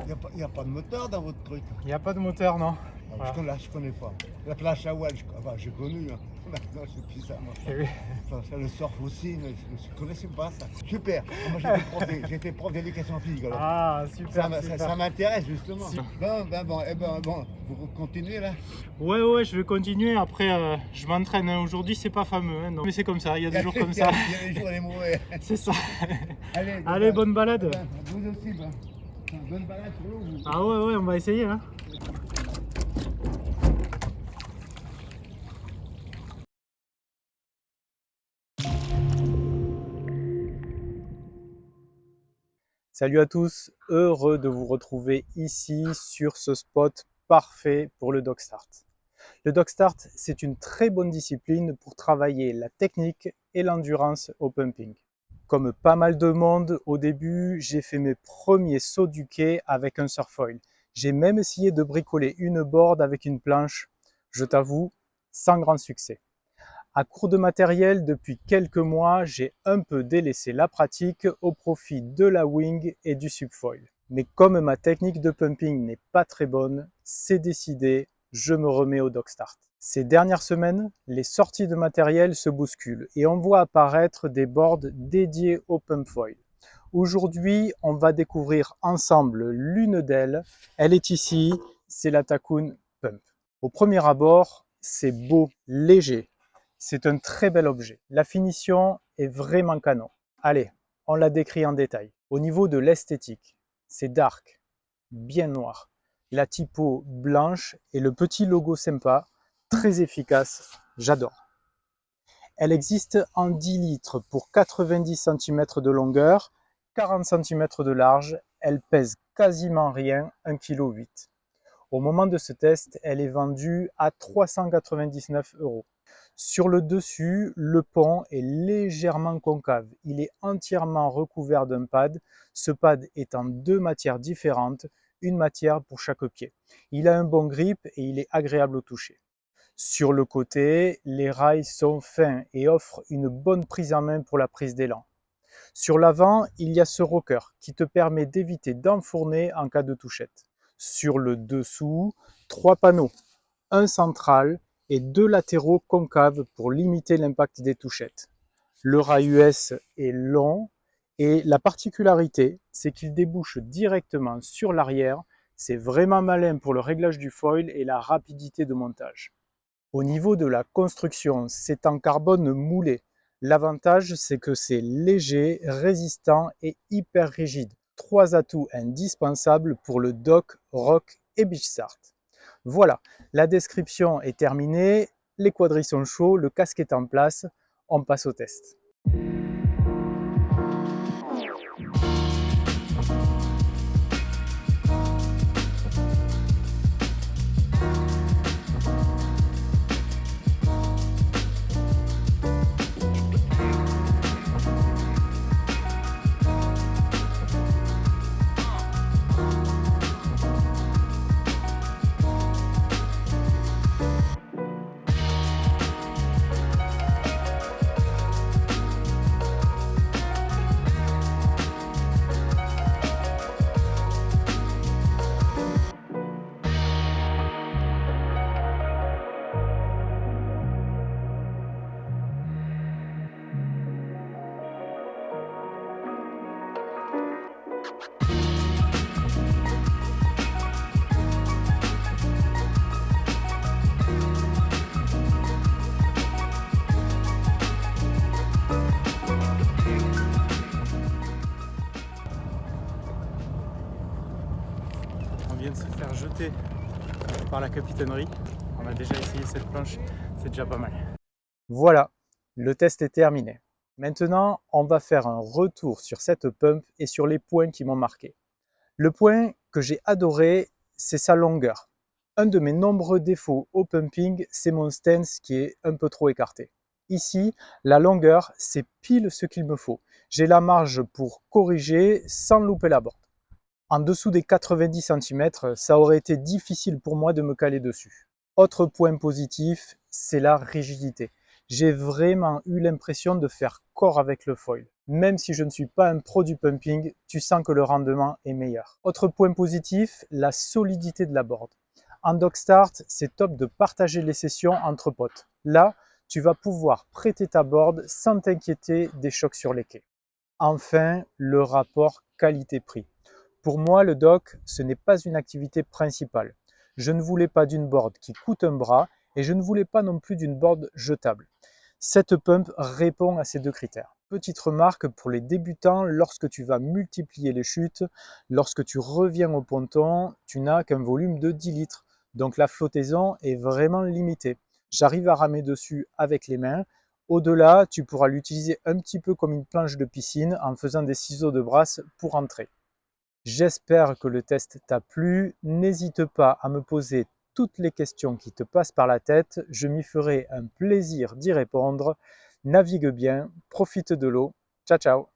Il y a pas de moteur dans votre truc. Il n'y a pas de moteur, non. Ah, Voilà. je connais pas. La planche à voile, j'ai connu. Hein. Maintenant, c'est plus ça. Moi. Eh oui. Ça, le surf aussi, mais je ne connaissais pas ça. Super. Moi, j'ai été prof d'éducation physique. Alors. Ah, super, super. Ça m'intéresse justement. Bon, vous continuez là. Ouais, je vais continuer. Après, je m'entraîne. Aujourd'hui, c'est pas fameux, hein, mais c'est comme ça. Il y a des jours comme ça. Il y a des jours les mauvais. C'est ça. Allez, Bonne balade. Vous aussi, bonne balade sur l'eau. Ah ouais, on va essayer. Hein. Salut à tous, heureux de vous retrouver ici sur ce spot parfait pour le dog start. Le dog start, c'est une très bonne discipline pour travailler la technique et l'endurance au pumping. Comme pas mal de monde, au début, j'ai fait mes premiers sauts du quai avec un surfoil. J'ai même essayé de bricoler une board avec une planche, je t'avoue, sans grand succès. À court de matériel, depuis quelques mois, j'ai un peu délaissé la pratique au profit de la wing et du subfoil. Mais comme ma technique de pumping n'est pas très bonne, c'est décidé, je me remets au dog start. Ces dernières semaines, les sorties de matériel se bousculent et on voit apparaître des boards dédiés au pump foil. Aujourd'hui, on va découvrir ensemble l'une d'elles. Elle est ici, c'est la Tacoon Pump. Au premier abord, c'est beau, léger. C'est un très bel objet. La finition est vraiment canon. Allez, on la décrit en détail. Au niveau de l'esthétique, c'est dark, bien noir. La typo blanche et le petit logo sympa, très efficace, j'adore. Elle existe en 10 litres pour 90 cm de longueur, 40 cm de large. Elle pèse quasiment rien, 1,8 kg. Au moment de ce test, elle est vendue à 399 €. Sur le dessus, le pont est légèrement concave. Il est entièrement recouvert d'un pad. Ce pad est en deux matières différentes, une matière pour chaque pied. Il a un bon grip et il est agréable au toucher. Sur le côté, les rails sont fins et offrent une bonne prise en main pour la prise d'élan. Sur l'avant, il y a ce rocker qui te permet d'éviter d'enfourner en cas de touchette. Sur le dessous, 3 panneaux, un central et 2 latéraux concaves pour limiter l'impact des touchettes. Le rail US est long et la particularité, c'est qu'il débouche directement sur l'arrière. C'est vraiment malin pour le réglage du foil et la rapidité de montage. Au niveau de la construction, c'est en carbone moulé. L'avantage, c'est que c'est léger, résistant et hyper rigide. 3 atouts indispensables pour le dock, rock et beach start. Voilà, la description est terminée, les quadrilles sont chauds, le casque est en place, on passe au test. On vient de se faire jeter par la capitainerie. On a déjà essayé cette planche, c'est déjà pas mal. Voilà, le test est terminé. Maintenant, on va faire un retour sur cette pump et sur les points qui m'ont marqué. Le point que j'ai adoré, c'est sa longueur. Un de mes nombreux défauts au pumping, c'est mon stance qui est un peu trop écarté. Ici, la longueur, c'est pile ce qu'il me faut. J'ai la marge pour corriger sans louper la board. En dessous des 90 cm, ça aurait été difficile pour moi de me caler dessus. Autre point positif, c'est la rigidité. J'ai vraiment eu l'impression de faire corps avec le foil. Même si je ne suis pas un pro du pumping, tu sens que le rendement est meilleur. Autre point positif, la solidité de la board. En dog start, c'est top de partager les sessions entre potes. Là, tu vas pouvoir prêter ta board sans t'inquiéter des chocs sur les quais. Enfin, le rapport qualité-prix. Pour moi, le dock, ce n'est pas une activité principale. Je ne voulais pas d'une board qui coûte un bras et je ne voulais pas non plus d'une board jetable. Cette pump répond à ces deux critères. Petite remarque pour les débutants, lorsque tu vas multiplier les chutes, lorsque tu reviens au ponton, tu n'as qu'un volume de 10 litres. Donc la flottaison est vraiment limitée. J'arrive à ramer dessus avec les mains. Au-delà, tu pourras l'utiliser un petit peu comme une planche de piscine en faisant des ciseaux de brasse pour entrer. J'espère que le test t'a plu. N'hésite pas à me poser toutes les questions qui te passent par la tête. Je m'y ferai un plaisir d'y répondre. Navigue bien, profite de l'eau. Ciao, ciao!